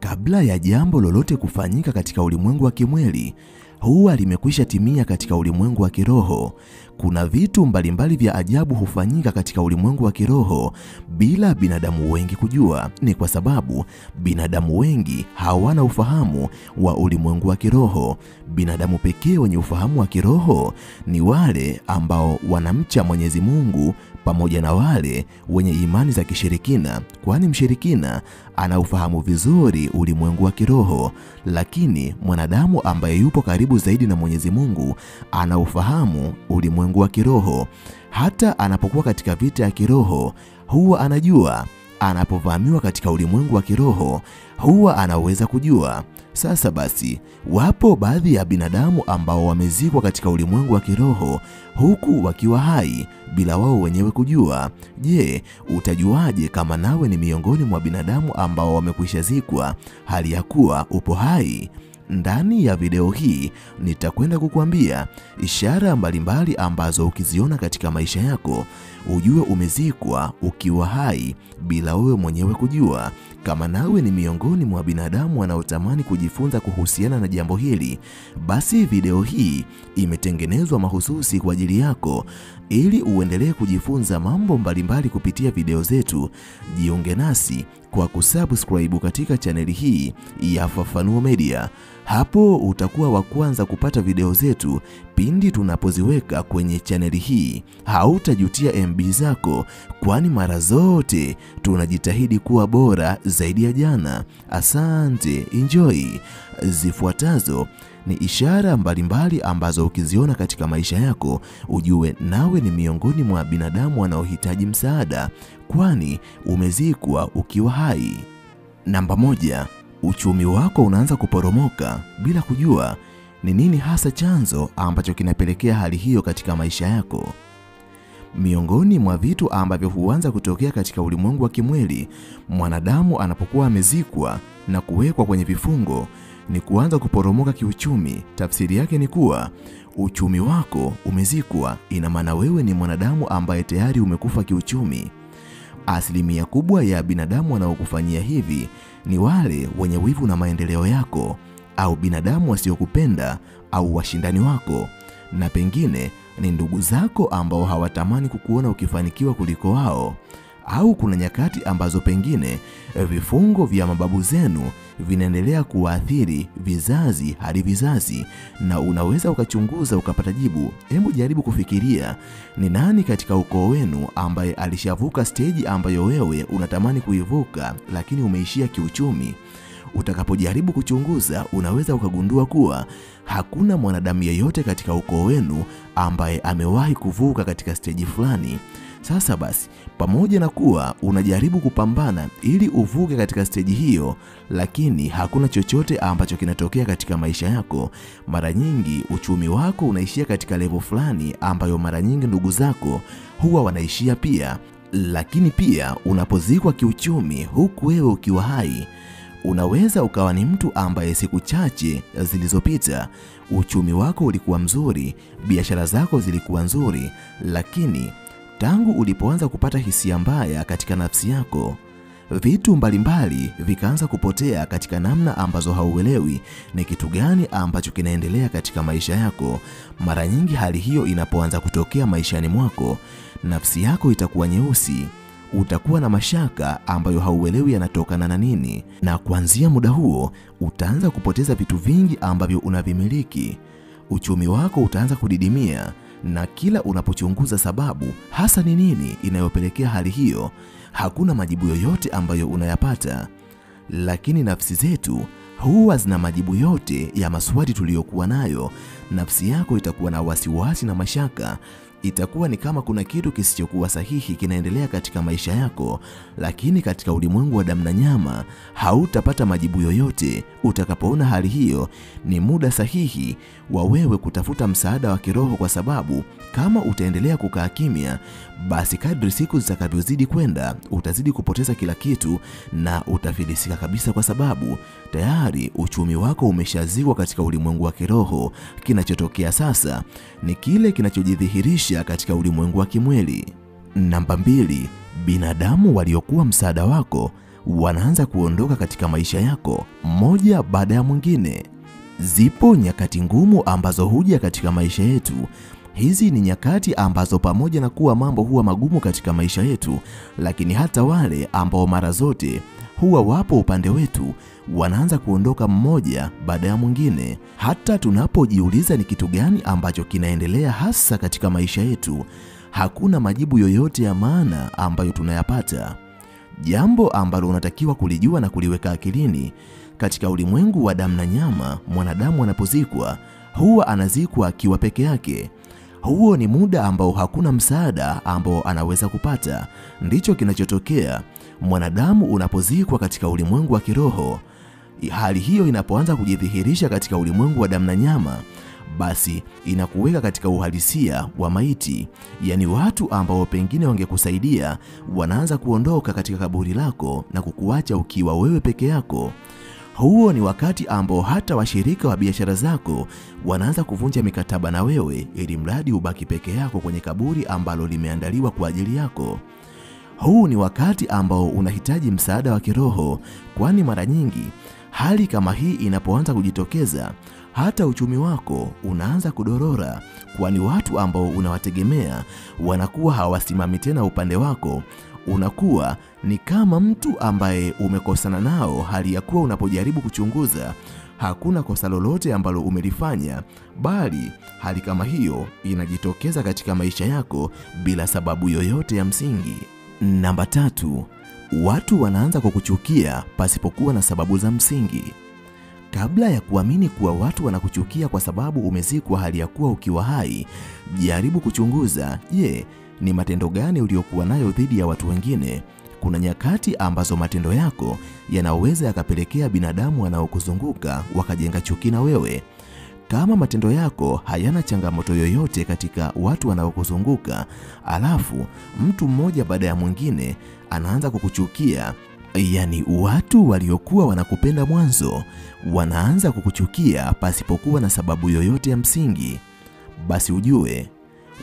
kabla ya jambo lolote kufanyika katika ulimwengu wa kimwili, huwa limekwisha timia katika ulimwengu wa kiroho. Kuna vitu mbalimbali vya ajabu hufanyika katika ulimwengu wa kiroho bila binadamu wengi kujua. Ni kwa sababu binadamu wengi hawana ufahamu wa ulimwengu wa kiroho. Binadamu pekee wenye ufahamu wa kiroho ni wale ambao wanamcha Mwenyezi Mungu, pamoja na wale wenye imani za kishirikina, kwani mshirikina anaufahamu vizuri ulimwengu wa kiroho, lakini mwanadamu ambaye yupo karibu zaidi na Mwenyezi Mungu anaufahamu ulimwengu wa kiroho. Hata anapokuwa katika vita ya kiroho, huwa anajua. Anapovamiwa katika ulimwengu wa kiroho, huwa anaweza kujua. Sasa basi, wapo baadhi ya binadamu ambao wamezikwa katika ulimwengu wa kiroho huku wakiwa hai bila wao wenyewe kujua. Je, utajuaje kama nawe ni miongoni mwa binadamu ambao wamekwisha zikwa hali ya kuwa upo hai? Ndani ya video hii nitakwenda kukuambia ishara mbalimbali ambazo ukiziona katika maisha yako ujue umezikwa ukiwa hai bila wewe mwenyewe kujua. Kama nawe ni miongoni mwa binadamu wanaotamani kujifunza kuhusiana na jambo hili, basi video hii imetengenezwa mahususi kwa ajili yako ili uendelee kujifunza mambo mbalimbali kupitia video zetu. Jiunge nasi kwa kusubscribe katika chaneli hii ya Fafanuo Media. Hapo utakuwa wa kwanza kupata video zetu pindi tunapoziweka kwenye chaneli hii. Hautajutia MB zako, kwani mara zote tunajitahidi kuwa bora zaidi ya jana. Asante, enjoy. Zifuatazo ni ishara mbalimbali ambazo ukiziona katika maisha yako ujue nawe ni miongoni mwa binadamu wanaohitaji msaada, kwani umezikwa ukiwa hai. Namba 1, uchumi wako unaanza kuporomoka bila kujua. Ni nini hasa chanzo ambacho kinapelekea hali hiyo katika maisha yako? Miongoni mwa vitu ambavyo huanza kutokea katika ulimwengu wa kimwili mwanadamu anapokuwa amezikwa na kuwekwa kwenye vifungo ni kuanza kuporomoka kiuchumi. Tafsiri yake ni kuwa uchumi wako umezikwa, ina maana wewe ni mwanadamu ambaye tayari umekufa kiuchumi. Asilimia kubwa ya binadamu wanaokufanyia hivi ni wale wenye wivu na maendeleo yako, au binadamu wasiokupenda, au washindani wako, na pengine ni ndugu zako ambao hawatamani kukuona ukifanikiwa kuliko wao. Au kuna nyakati ambazo pengine vifungo vya mababu zenu vinaendelea kuathiri vizazi hadi vizazi, na unaweza ukachunguza ukapata jibu. Hebu jaribu kufikiria ni nani katika ukoo wenu ambaye alishavuka stage ambayo wewe unatamani kuivuka lakini umeishia kiuchumi. Utakapojaribu kuchunguza unaweza ukagundua kuwa hakuna mwanadamu yeyote katika ukoo wenu ambaye amewahi kuvuka katika stage fulani. Sasa basi, pamoja na kuwa unajaribu kupambana ili uvuke katika stage hiyo, lakini hakuna chochote ambacho kinatokea katika maisha yako. Mara nyingi uchumi wako unaishia katika level fulani ambayo mara nyingi ndugu zako huwa wanaishia pia. Lakini pia unapozikwa kiuchumi huku wewe ukiwa hai, unaweza ukawa ni mtu ambaye siku chache zilizopita uchumi wako ulikuwa mzuri, biashara zako zilikuwa nzuri, lakini tangu ulipoanza kupata hisia mbaya katika nafsi yako, vitu mbalimbali vikaanza kupotea katika namna ambazo hauelewi ni kitu gani ambacho kinaendelea katika maisha yako. Mara nyingi hali hiyo inapoanza kutokea maishani mwako, nafsi yako itakuwa nyeusi. Utakuwa na mashaka ambayo hauelewi yanatokana na nini, na kuanzia muda huo utaanza kupoteza vitu vingi ambavyo unavimiliki. Uchumi wako utaanza kudidimia, na kila unapochunguza sababu hasa ni nini inayopelekea hali hiyo, hakuna majibu yoyote ambayo unayapata. Lakini nafsi zetu huwa zina majibu yote ya maswali tuliyokuwa nayo. Nafsi yako itakuwa na wasiwasi na mashaka. Itakuwa ni kama kuna kitu kisichokuwa sahihi kinaendelea katika maisha yako, lakini katika ulimwengu wa damu na nyama hautapata majibu yoyote. Utakapoona hali hiyo, ni muda sahihi wa wewe kutafuta msaada wa kiroho, kwa sababu kama utaendelea kukaa kimya, basi kadri siku zitakavyozidi kwenda utazidi kupoteza kila kitu na utafilisika kabisa, kwa sababu tayari uchumi wako umeshazikwa katika ulimwengu wa kiroho. Kinachotokea sasa ni kile kinachojidhihirisha katika ulimwengu wa kimwili. Namba 2, binadamu waliokuwa msaada wako wanaanza kuondoka katika maisha yako mmoja baada ya mwingine. Zipo nyakati ngumu ambazo huja katika maisha yetu. Hizi ni nyakati ambazo pamoja na kuwa mambo huwa magumu katika maisha yetu, lakini hata wale ambao mara zote huwa wapo upande wetu wanaanza kuondoka mmoja baada ya mwingine. Hata tunapojiuliza ni kitu gani ambacho kinaendelea hasa katika maisha yetu, hakuna majibu yoyote ya maana ambayo tunayapata. Jambo ambalo unatakiwa kulijua na kuliweka akilini, katika ulimwengu wa damu na nyama, mwanadamu anapozikwa huwa anazikwa akiwa peke yake. Huo ni muda ambao hakuna msaada ambao anaweza kupata. Ndicho kinachotokea mwanadamu unapozikwa katika ulimwengu wa kiroho. Hali hiyo inapoanza kujidhihirisha katika ulimwengu wa damu na nyama, basi inakuweka katika uhalisia wa maiti. Yaani watu ambao pengine wangekusaidia wanaanza kuondoka katika kaburi lako na kukuacha ukiwa wewe peke yako. Huo ni wakati ambao hata washirika wa biashara zako wanaanza kuvunja mikataba na wewe ili mradi ubaki peke yako kwenye kaburi ambalo limeandaliwa kwa ajili yako. Huu ni wakati ambao unahitaji msaada wa kiroho, kwani mara nyingi hali kama hii inapoanza kujitokeza, hata uchumi wako unaanza kudorora, kwani watu ambao unawategemea wanakuwa hawasimami tena upande wako. Unakuwa ni kama mtu ambaye umekosana nao, hali ya kuwa unapojaribu kuchunguza hakuna kosa lolote ambalo umelifanya, bali hali kama hiyo inajitokeza katika maisha yako bila sababu yoyote ya msingi. Namba 3, watu wanaanza kukuchukia pasipokuwa na sababu za msingi. Kabla ya kuamini kuwa watu wanakuchukia kwa sababu umezikwa hali ya kuwa ukiwa hai, jaribu kuchunguza, ni matendo gani uliokuwa nayo dhidi ya watu wengine? Kuna nyakati ambazo matendo yako yanaweza yakapelekea binadamu wanaokuzunguka wakajenga chuki na wewe. Kama matendo yako hayana changamoto yoyote katika watu wanaokuzunguka, alafu mtu mmoja baada ya mwingine anaanza kukuchukia, yaani watu waliokuwa wanakupenda mwanzo wanaanza kukuchukia pasipokuwa na sababu yoyote ya msingi, basi ujue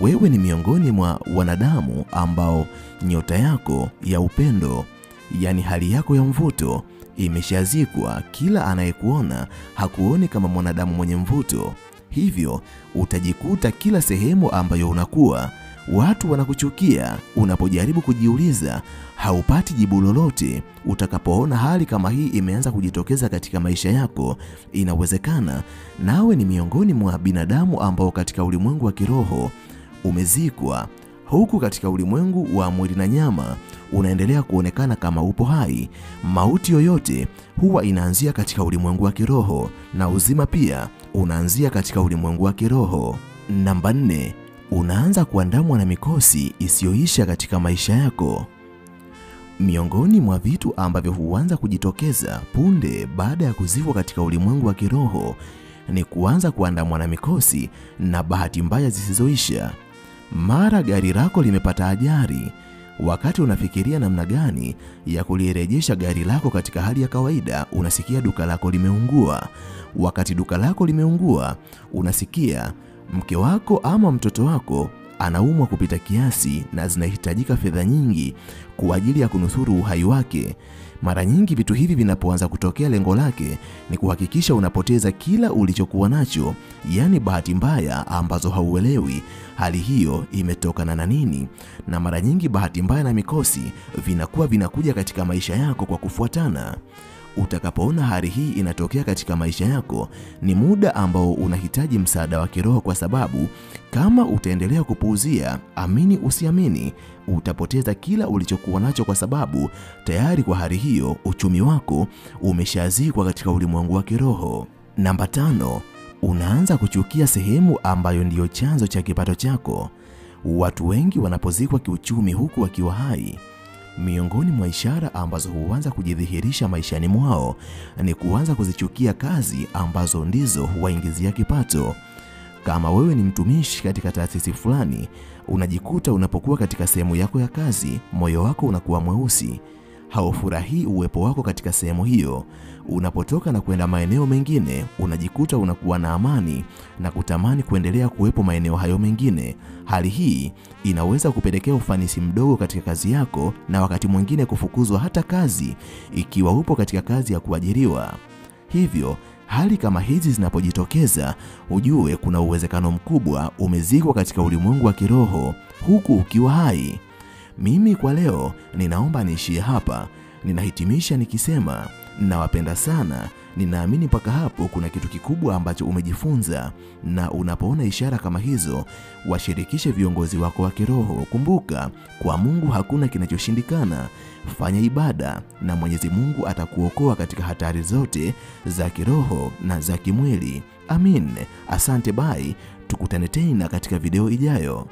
wewe ni miongoni mwa wanadamu ambao nyota yako ya upendo, yaani hali yako ya mvuto, imeshazikwa. Kila anayekuona hakuoni kama mwanadamu mwenye mvuto. Hivyo utajikuta kila sehemu ambayo unakuwa watu wanakuchukia. Unapojaribu kujiuliza, haupati jibu lolote. Utakapoona hali kama hii imeanza kujitokeza katika maisha yako, inawezekana nawe ni miongoni mwa binadamu ambao katika ulimwengu wa kiroho umezikwa, huku katika ulimwengu wa mwili na nyama unaendelea kuonekana kama upo hai. Mauti yoyote huwa inaanzia katika ulimwengu wa kiroho, na uzima pia unaanzia katika ulimwengu wa kiroho. Namba 4, unaanza kuandamwa na mikosi isiyoisha katika maisha yako. Miongoni mwa vitu ambavyo huanza kujitokeza punde baada ya kuzikwa katika ulimwengu wa kiroho ni kuanza kuandamwa na mikosi na bahati mbaya zisizoisha. Mara gari lako limepata ajali. Wakati unafikiria namna gani ya kulirejesha gari lako katika hali ya kawaida, unasikia duka lako limeungua. Wakati duka lako limeungua, unasikia mke wako ama mtoto wako anaumwa kupita kiasi na zinahitajika fedha nyingi kwa ajili ya kunusuru uhai wake. Mara nyingi vitu hivi vinapoanza kutokea, lengo lake ni kuhakikisha unapoteza kila ulichokuwa nacho, yaani bahati mbaya ambazo hauelewi hali hiyo imetokana na nini. Na mara nyingi bahati mbaya na mikosi vinakuja katika maisha yako kwa kufuatana. Utakapoona hali hii inatokea katika maisha yako, ni muda ambao unahitaji msaada wa kiroho, kwa sababu kama utaendelea kupuuzia, amini usiamini, utapoteza kila ulichokuwa nacho, kwa sababu tayari kwa hali hiyo uchumi wako umeshazikwa katika ulimwengu wa kiroho. Namba 5, unaanza kuchukia sehemu ambayo ndiyo chanzo cha kipato chako. Watu wengi wanapozikwa kiuchumi huku wakiwa hai, miongoni mwa ishara ambazo huanza kujidhihirisha maishani mwao ni kuanza kuzichukia kazi ambazo ndizo huwaingizia kipato. Kama wewe ni mtumishi katika taasisi fulani, unajikuta unapokuwa katika sehemu yako ya kazi, moyo wako unakuwa mweusi. haufurahii uwepo wako katika sehemu hiyo. Unapotoka na kwenda maeneo mengine, unajikuta unakuwa na amani na kutamani kuendelea kuwepo maeneo hayo mengine. Hali hii inaweza kupelekea ufanisi mdogo katika kazi yako na wakati mwingine kufukuzwa hata kazi ikiwa upo katika kazi ya kuajiriwa. Hivyo, hali kama hizi zinapojitokeza, ujue kuna uwezekano mkubwa umezikwa katika ulimwengu wa kiroho huku ukiwa hai. Mimi kwa leo ninaomba niishie hapa. Ninahitimisha nikisema ninawapenda sana. Ninaamini mpaka hapo kuna kitu kikubwa ambacho umejifunza, na unapoona ishara kama hizo, washirikishe viongozi wako wa kiroho. Kumbuka, kwa Mungu hakuna kinachoshindikana. Fanya ibada na Mwenyezi Mungu atakuokoa katika hatari zote za kiroho na za kimwili. Amin. Asante, bye. Tukutane tena katika video ijayo.